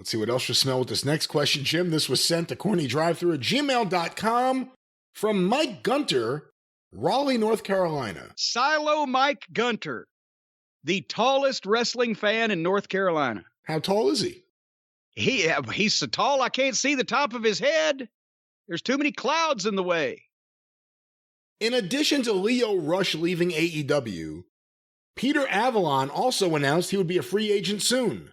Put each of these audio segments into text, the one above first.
Let's see what else you smell with this next question, Jim. This was sent to CornyDriveThru at gmail.com from Mike Gunter, Raleigh, North Carolina. Silo Mike Gunter, the tallest wrestling fan in North Carolina. How tall is he? He's so tall I can't see the top of his head. There's too many clouds in the way. In addition to Lio Rush leaving AEW, Peter Avalon also announced he would be a free agent soon.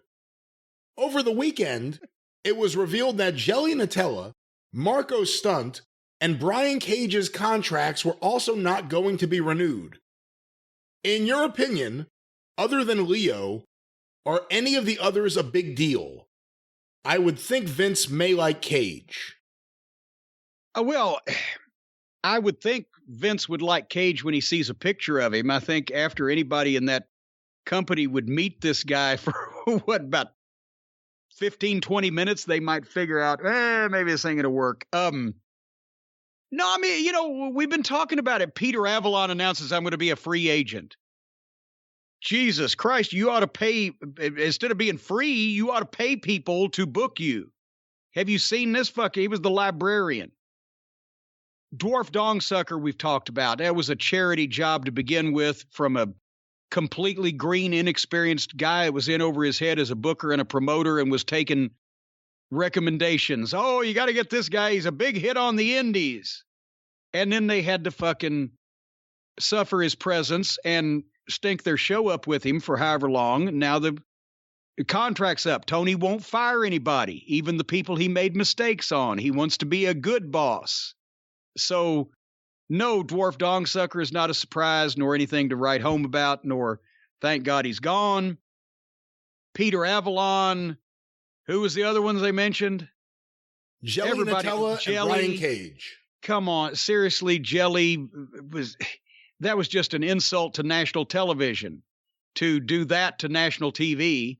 Over the weekend, it was revealed that Jelly Nutella, Marco Stunt, and Brian Cage's contracts were also not going to be renewed. In your opinion, other than Leo, are any of the others a big deal? I would think Vince may like Cage. Well, I would think Vince would like Cage when he sees a picture of him. I think after anybody in that company would meet this guy for, about 15, 20 minutes, they might figure out, maybe this ain't going to work. No, I mean, we've been talking about it. Peter Avalon announces I'm going to be a free agent. Jesus Christ, you ought to pay, instead of being free, you ought to pay people to book you. Have you seen this fucker? He was the librarian. Dwarf Dong Sucker we've talked about. That was a charity job to begin with from a completely green, inexperienced guy that was in over his head as a booker and a promoter and was taking recommendations. Oh, you got to get this guy. He's a big hit on the indies. And then they had to fucking suffer his presence and stink their show up with him for however long. Now the contract's up. Tony won't fire anybody, even the people he made mistakes on. He wants to be a good boss. So, no, Dwarf Dong Sucker is not a surprise nor anything to write home about, nor thank God he's gone. Peter Avalon, who was the other ones they mentioned? Jelly, Nutella, and Brian Cage. Come on, seriously, Jelly that was just an insult to national television to do that to national TV.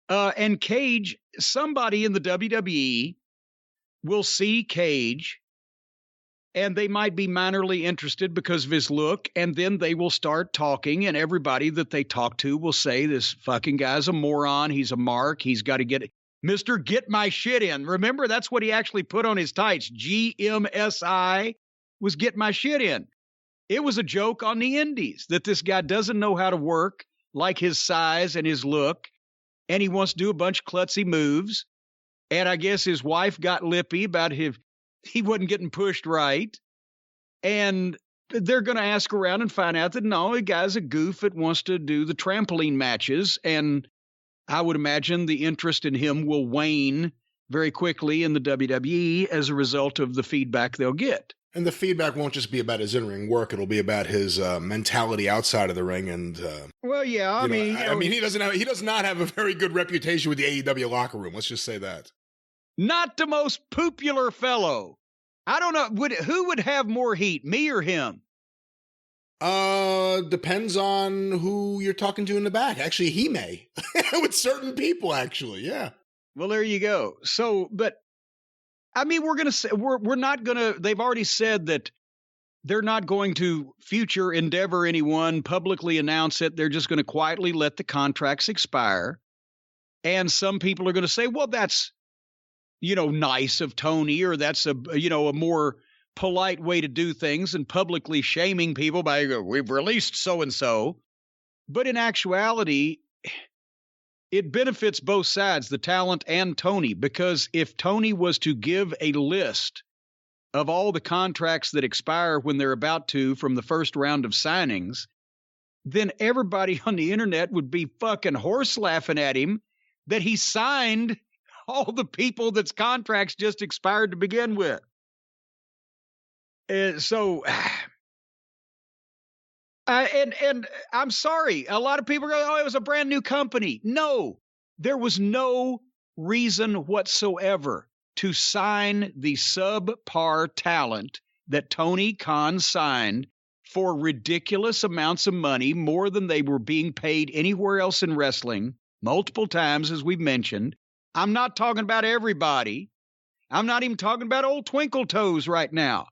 And Cage, somebody in the WWE will see Cage and they might be minorly interested because of his look, and then they will start talking, and everybody that they talk to will say, this fucking guy's a moron, he's a mark, he's got to get it. Mr. Get My Shit In. Remember, that's what he actually put on his tights. GMSI was Get My Shit In. It was a joke on the indies that this guy doesn't know how to work, like his size and his look, and he wants to do a bunch of klutzy moves, and I guess his wife got lippy about he wasn't getting pushed right. And they're going to ask around and find out that no, the guy's a goof that wants to do the trampoline matches. And I would imagine the interest in him will wane very quickly in the WWE as a result of the feedback they'll get. And the feedback won't just be about his in-ring work. It'll be about his mentality outside of the ring. And well, yeah, I mean, he does not have a very good reputation with the AEW locker room. Let's just say that. Not the most popular fellow. I don't know. Who would have more heat, me or him? Depends on who you're talking to in the back. Actually, he may. With certain people, actually, yeah. Well, there you go. So, but, I mean, we're not going to, they've already said that they're not going to future endeavor anyone, publicly announce it. They're just going to quietly let the contracts expire. And some people are going to say, well, that's, nice of Tony, or that's a more polite way to do things, and publicly shaming people by, we've released so-and-so. But in actuality, it benefits both sides, the talent and Tony, because if Tony was to give a list of all the contracts that expire when they're about to from the first round of signings, then everybody on the internet would be fucking horse laughing at him that he signed all the people that's contracts just expired to begin with. So, and I'm sorry, a lot of people go, oh, it was a brand new company. No, there was no reason whatsoever to sign the subpar talent that Tony Khan signed for ridiculous amounts of money, more than they were being paid anywhere else in wrestling, multiple times, as we've mentioned. I'm not talking about everybody. I'm not even talking about old Twinkle Toes right now.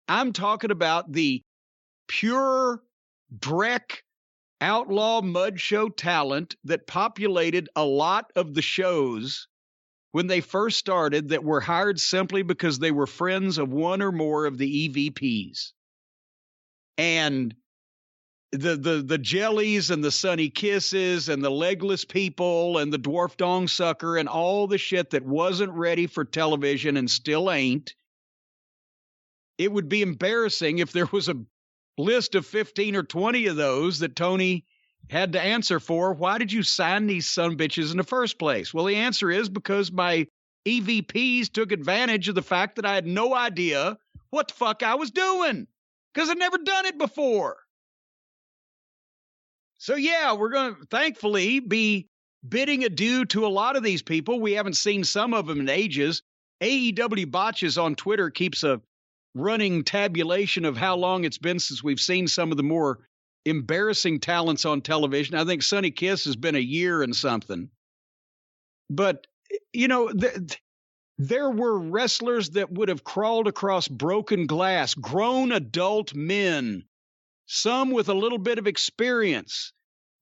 I'm talking about the pure dreck outlaw mud show talent that populated a lot of the shows when they first started that were hired simply because they were friends of one or more of the EVPs. And the jellies and the sunny kisses and the legless people and the dwarf dong sucker and all the shit that wasn't ready for television and still ain't. It would be embarrassing if there was a list of 15 or 20 of those that Tony had to answer for. Why did you sign these sumbitches in the first place? Well, the answer is because my EVPs took advantage of the fact that I had no idea what the fuck I was doing because I'd never done it before. So, yeah, we're going to thankfully be bidding adieu to a lot of these people. We haven't seen some of them in ages. AEW Botches on Twitter keeps a running tabulation of how long it's been since we've seen some of the more embarrassing talents on television. I think Sonny Kiss has been a year and something. But, you know, there were wrestlers that would have crawled across broken glass, grown adult men, some with a little bit of experience,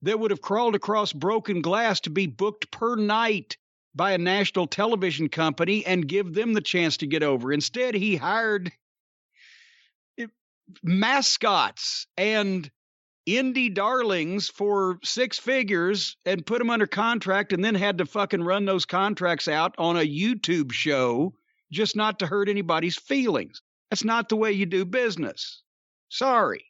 that would have crawled across broken glass to be booked per night by a national television company and give them the chance to get over. Instead, he hired mascots and indie darlings for six figures and put them under contract and then had to fucking run those contracts out on a YouTube show just not to hurt anybody's feelings. That's not the way you do business. Sorry.